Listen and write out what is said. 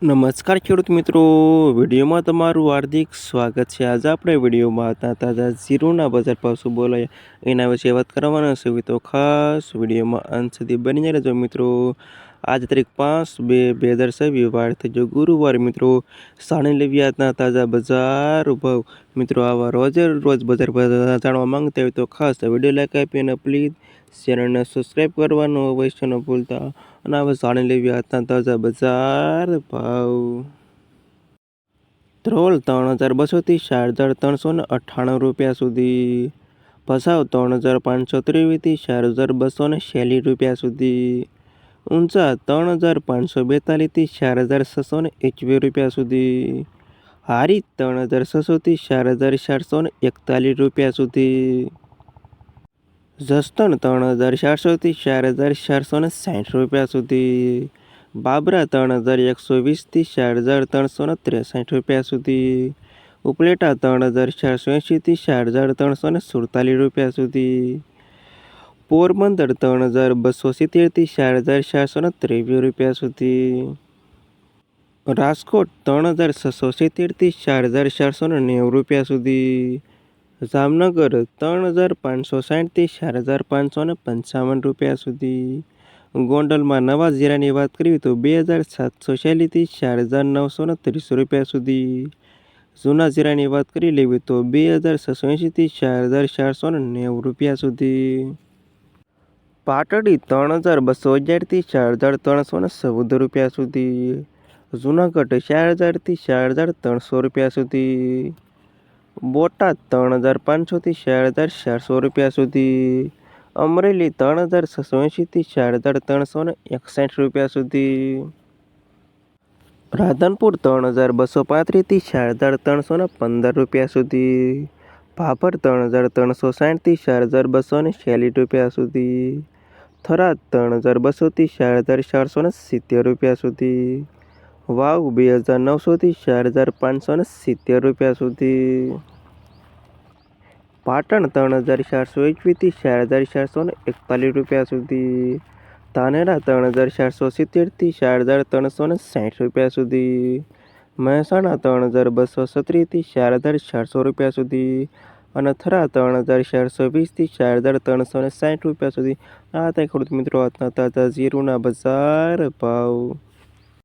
નમસ્કાર ખેડૂત મિત્રો, વિડીયોમાં તમારું હાર્દિક સ્વાગત છે। આજે આપણે વિડીયોમાં તાજા જીરુના બજાર ભાવ શું બોલાય એના વિશે વાત કરવાના છે, તો ખાસ વિડીયોમાં અંત સુધી બની રહેજો મિત્રો। આજ તારીખ 5/2/2024 વાર થયો ગુરુવાર મિત્રો। સાણી લેવી આજના તાજા બજાર ભાવ મિત્રો। આવા રોજ બજાર ભાવ જાણવા માંગતા હોય તો ખાસ વિડીયો લાઈક આપી અને પ્લીઝ ચેનલને સબસ્ક્રાઈબ કરવાનું અવશ્ય ન ભૂલતા। અને હવે જાણી લેવી આજના તાજા બજાર ભાવ। ધ્રોલ 3200 થી 4398 રૂપિયા સુધી। ભચાઉ 3523 થી 4246 રૂપિયા સુધી। ઊંઝા 3542 થી 4621 રૂપિયા સુધી। હારીજ 3600 થી 4441 રૂપિયા સુધી। જસદણ 3400 થી 4460 રૂપિયા સુધી। બાબરા 3120 થી 4363 રૂપિયા સુધી। ઉપલેટા 3480 થી 4347 રૂપિયા સુધી। પોરબંદર 3270 થી 4423 રૂપિયા સુધી। રાજકોટ 3670 થી 4490 રૂપિયા સુધી। જામનગર 3560 થી 4555 રૂપિયા સુધી। ગોંડલમાં નવા જીરાની વાત કરીએ તો 2746 થી 4930 રૂપિયા સુધી। જૂના જીરાની વાત કરી લેવી તો 2680 થી 4490 રૂપિયા સુધી। પાટડી 3211 થી 4314 રૂપિયા સુધી। જૂનાગઢ 4000 થી 4300 રૂપિયા સુધી। બોટાદ 3500 થી 4400 રૂપિયા સુધી। અમરેલી 3680 થી 4361 રૂપિયા સુધી। રાધનપુર 3235 થી 4315 રૂપિયા સુધી। ભાભર 3360 થી 4246 રૂપિયા સુધી। થરાદ 3200 થી 4470 રૂપિયા સુધી। વાવ 2900 થી 4570 રૂપિયા સુધી। પાટણ 3421 થી 4441 રૂપિયા સુધી। ધાનેરા 3470 થી 4360 રૂપિયા સુધી। મહેસાણા 3236 થી 4400 રૂપિયા સુધી। અને થરા 3420 થી 4360 રૂપિયા સુધી। આ હતા ખેડૂત મિત્રો આજના તાજા જીરુના બજાર ભાવ।